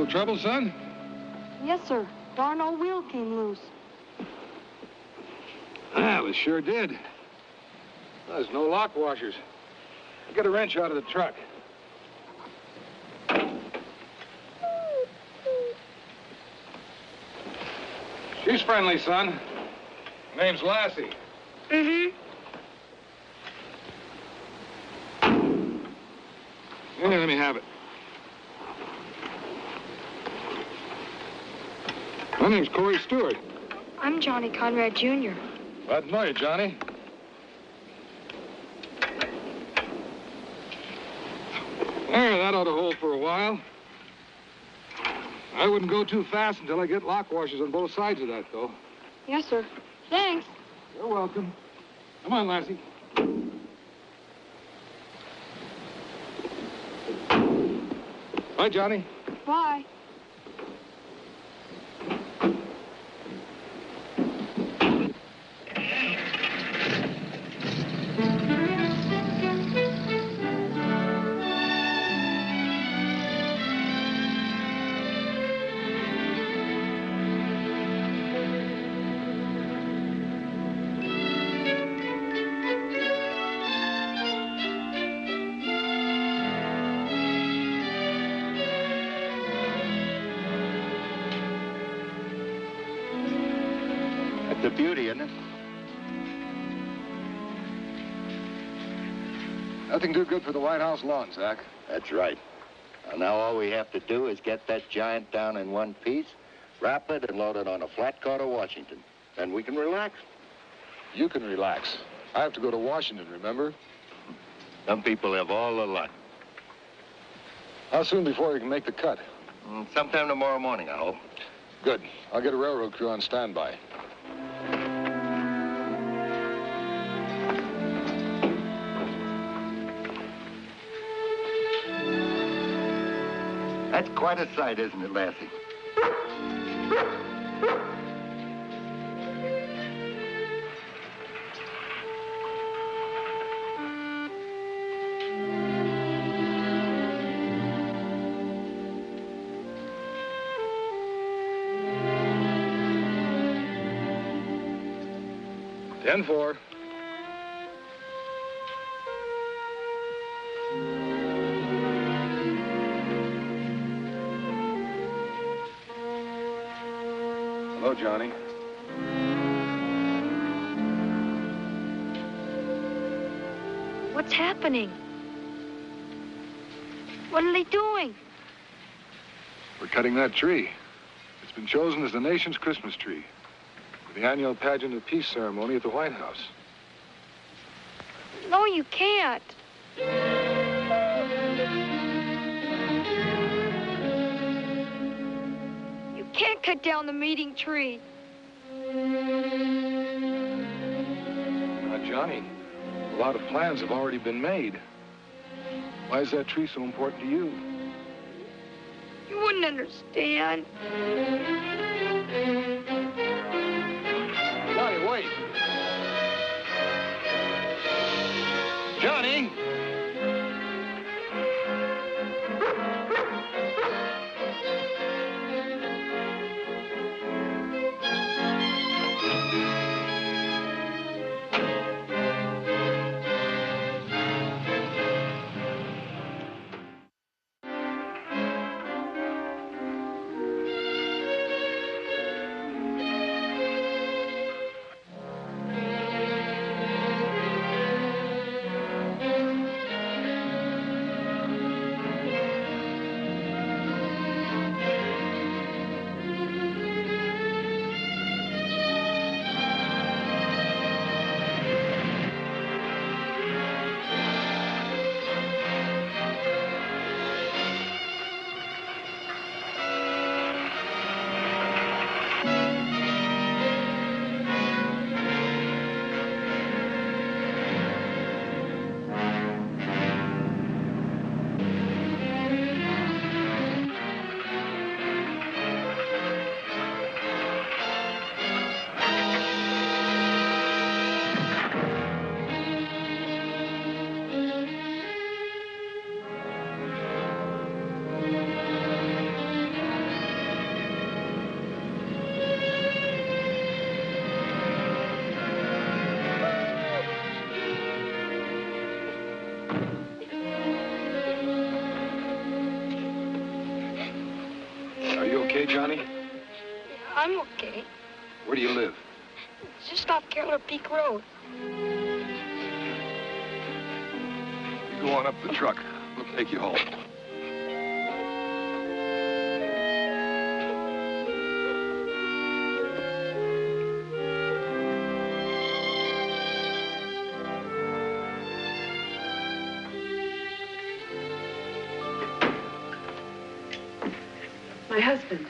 Local trouble, son? Yes, sir. Darn old wheel came loose. Well, it sure did. There's no lock washers. Get a wrench out of the truck. She's friendly, son. Her name's Lassie. Mm-hmm. Here, let me have it. My name's Corey Stewart. I'm Johnny Conrad, Jr. Glad to know you, Johnny. There, that ought to hold for a while. I wouldn't go too fast until I get lock washers on both sides of that, though. Yes, sir. Thanks. You're welcome. Come on, Lassie. Bye, Johnny. Bye. The beauty, isn't it? Nothing too good for the White House lawn, Zach. That's right. Well, now all we have to do is get that giant down in one piece, wrap it, and load it on a flat car to Washington. Then we can relax. You can relax. I have to go to Washington, remember? Some people have all the luck. How soon before you can make the cut? Sometime tomorrow morning, I hope. Good. I'll get a railroad crew on standby. That's quite a sight, isn't it, Lassie? Ten four. Hello, Johnny. What's happening? What are they doing? We're cutting that tree. It's been chosen as the nation's Christmas tree for the annual pageant of peace ceremony at the White House. No, you can't. You can't cut down the meeting tree. Now, Johnny, a lot of plans have already been made. Why is that tree so important to you? You wouldn't understand. Johnny, wait. Johnny! Johnny? Yeah, I'm okay. Where do you live? Just off Keller Peak Road. You go on up the truck. We'll take you home. My husband.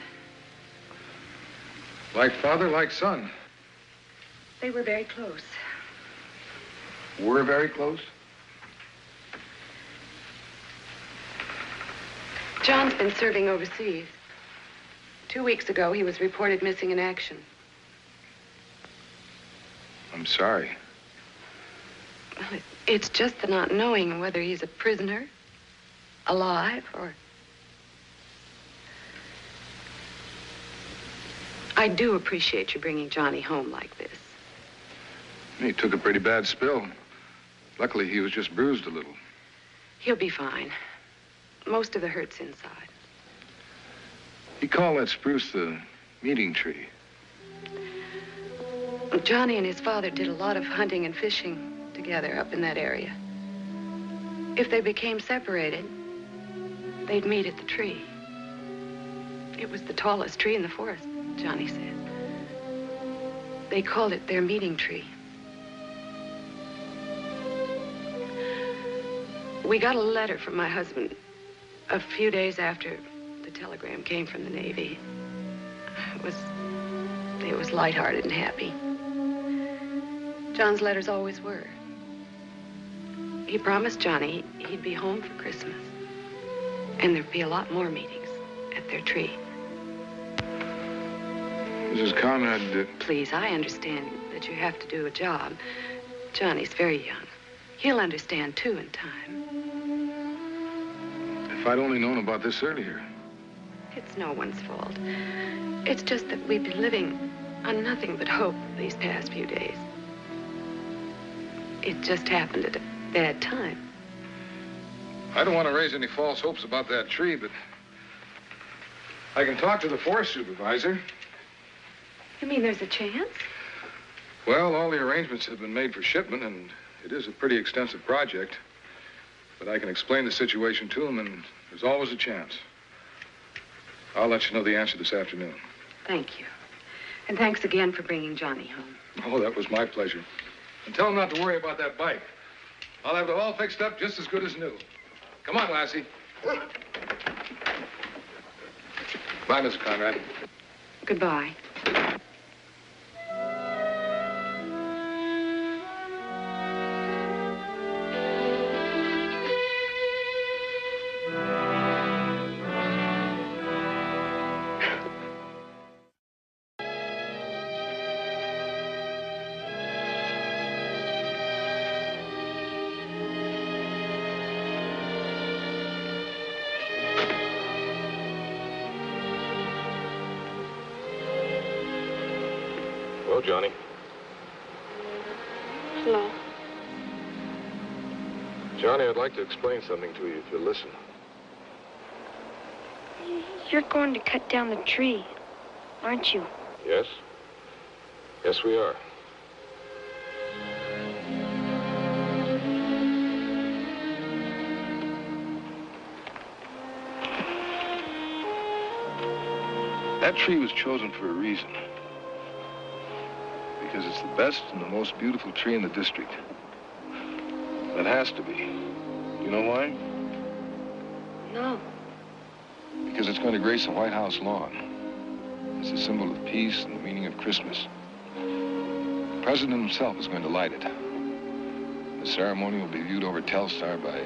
Like father, like son. They were very close. We're very close? John's been serving overseas. 2 weeks ago, he was reported missing in action. I'm sorry. Well, it's just the not knowing whether he's a prisoner, alive, or... I do appreciate you bringing Johnny home like this. He took a pretty bad spill. Luckily, he was just bruised a little. He'll be fine. Most of the hurt's inside. He called that spruce the meeting tree. Johnny and his father did a lot of hunting and fishing together up in that area. If they became separated, they'd meet at the tree. It was the tallest tree in the forest, Johnny said. They called it their meeting tree. We got a letter from my husband a few days after the telegram came from the Navy. It was lighthearted and happy. John's letters always were. He promised Johnny he'd be home for Christmas. And there'd be a lot more meetings at their tree. Mrs. Conrad, Please, I understand that you have to do a job. Johnny's very young. He'll understand, too, in time. if I'd only known about this earlier. It's no one's fault. It's just that we've been living on nothing but hope these past few days. It just happened at a bad time. I don't want to raise any false hopes about that tree, but I can talk to the forest supervisor. You mean there's a chance? Well, all the arrangements have been made for shipment, and it is a pretty extensive project. But I can explain the situation to him, and there's always a chance. I'll let you know the answer this afternoon. Thank you. And thanks again for bringing Johnny home. Oh, that was my pleasure. And tell him not to worry about that bike. I'll have it all fixed up just as good as new. Come on, Lassie. Bye, Mrs. Conrad. Goodbye. Hello, Johnny. Hello. Johnny, I'd like to explain something to you if you'll listen. You're going to cut down the tree, aren't you? Yes? Yes, we are. That tree was chosen for a reason. Because it's the best and the most beautiful tree in the district. That has to be. You know why? No. Because it's going to grace the White House lawn. It's a symbol of peace and the meaning of Christmas. The president himself is going to light it. The ceremony will be viewed over Telstar by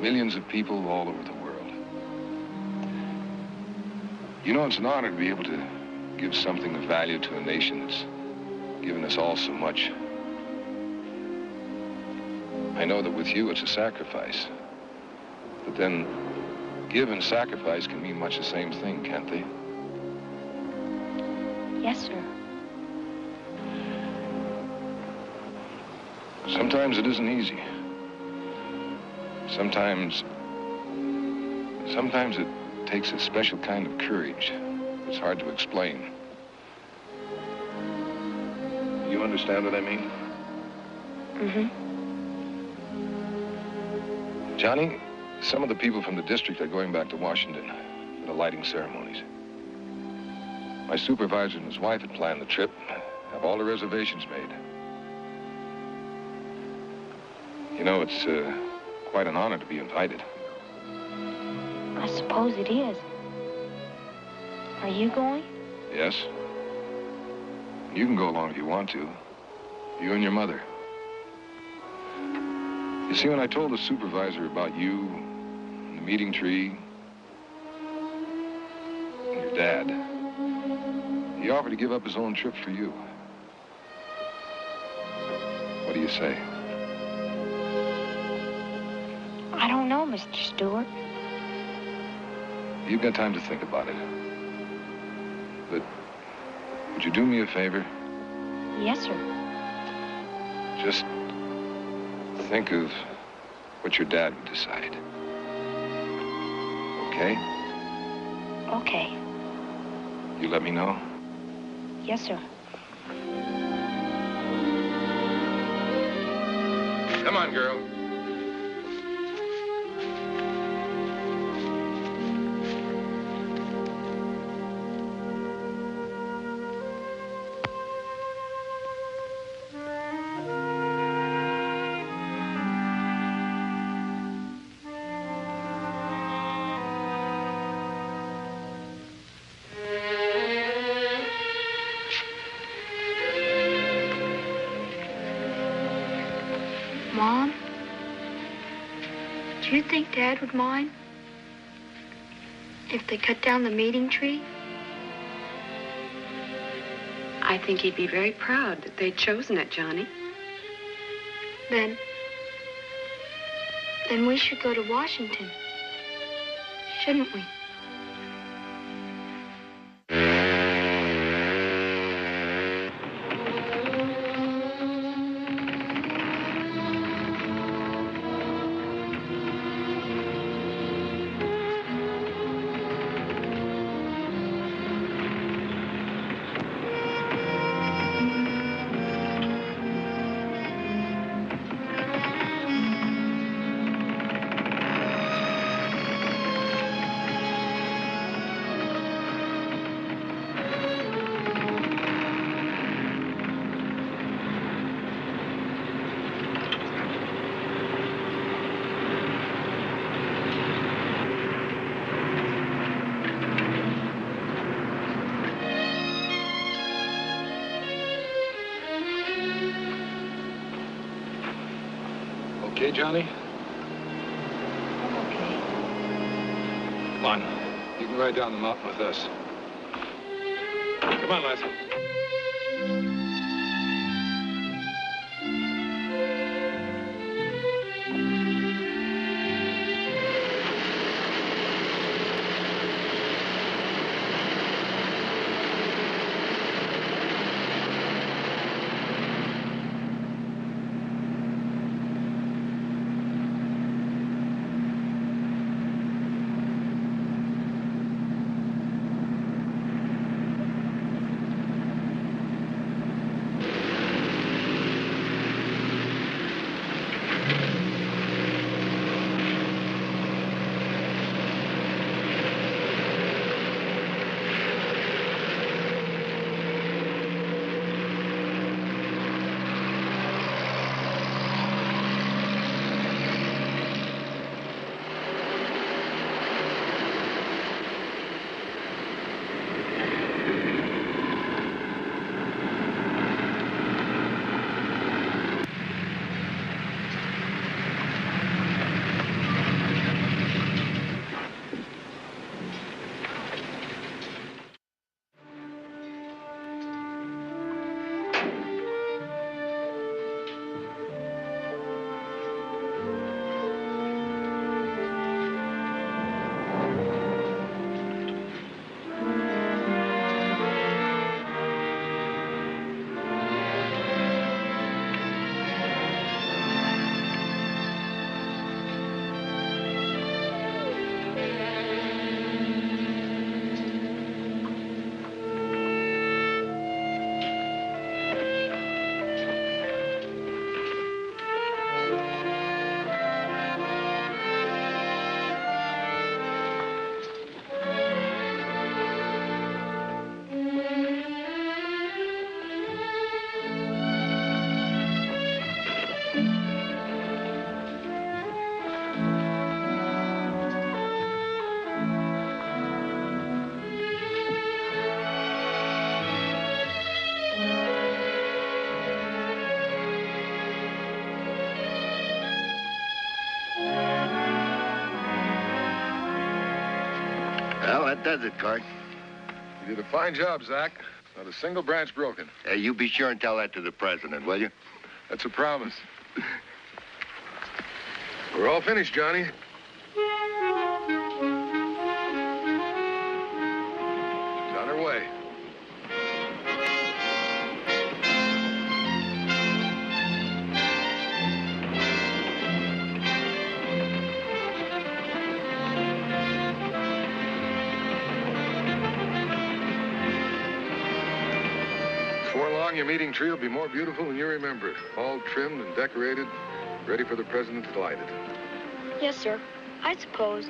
millions of people all over the world. You know, it's an honor to be able to give something of value to a nation that's given us all so much. I know that with you, it's a sacrifice. But then, give and sacrifice can mean much the same thing, can't they? Yes, sir. Sometimes it isn't easy. Sometimes it takes a special kind of courage It's hard to explain. You understand what I mean? Mm-hmm. Johnny, some of the people from the district are going back to Washington for the lighting ceremonies. My supervisor and his wife had planned the trip, have all the reservations made. You know, it's quite an honor to be invited. I suppose it is. Are you going? Yes. You can go along if you want to. You and your mother. You see, when I told the supervisor about you, and the meeting tree, and your dad, he offered to give up his own trip for you. What do you say? I don't know, Mr. Stewart. You've got time to think about it. But would you do me a favor? Yes, sir. Just think of what your dad would decide. Okay? Okay. You let me know? Yes, sir. Come on, girl. Mom? Do you think Dad would mind if they cut down the meeting tree? I think he'd be very proud that they'd chosen it, Johnny. Then we should go to Washington, shouldn't we? Okay, Johnny? Okay. Come on. You can ride down the mountain with us. Come on, Lassie. does it, Cart. You did a fine job, Zach. Not a single branch broken. Hey, you be sure and tell that to the president, will you? That's a promise. We're all finished, Johnny. It's on our way. Before long, your meeting tree will be more beautiful than you remember it. All trimmed and decorated, ready for the president to light it. Yes, sir. I suppose.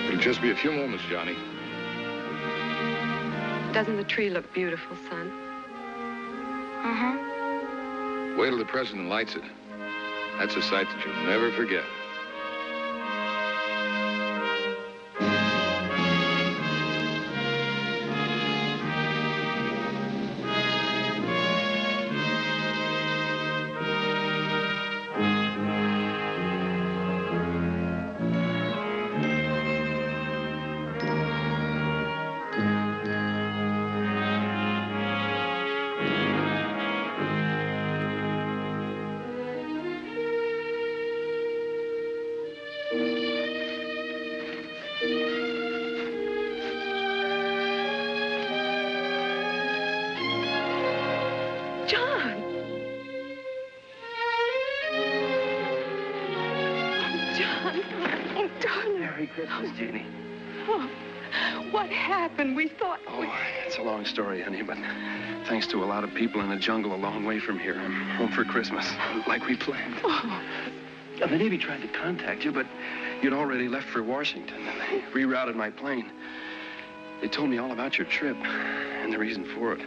It'll just be a few moments, Johnny. Doesn't the tree look beautiful, son? Uh-huh. Wait till the president lights it. That's a sight that you'll never forget. John! John! Oh, darling. Merry Christmas, Jeannie. Oh, what happened? We thought... Oh, it's a long story, honey, but thanks to a lot of people in a jungle a long way from here, I'm home for Christmas, like we planned. Oh. The Navy tried to contact you, but you'd already left for Washington, and they rerouted my plane. They told me all about your trip and the reason for it.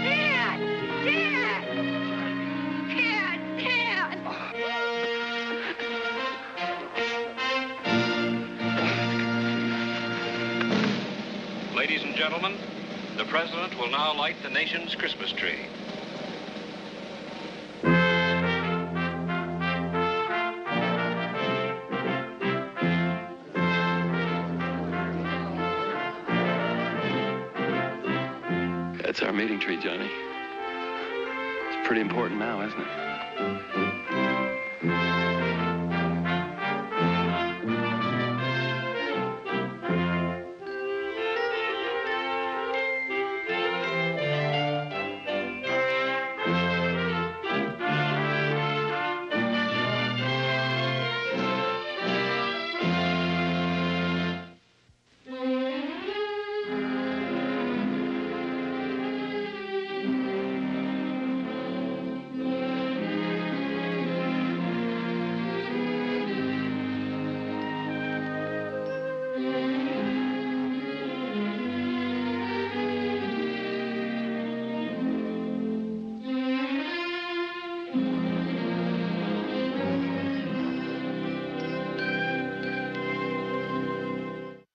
Dad! Dad! Dad! Dad! Ladies and gentlemen, the president will now light the nation's Christmas tree. That's our meeting tree, Johnny. It's pretty important now, isn't it?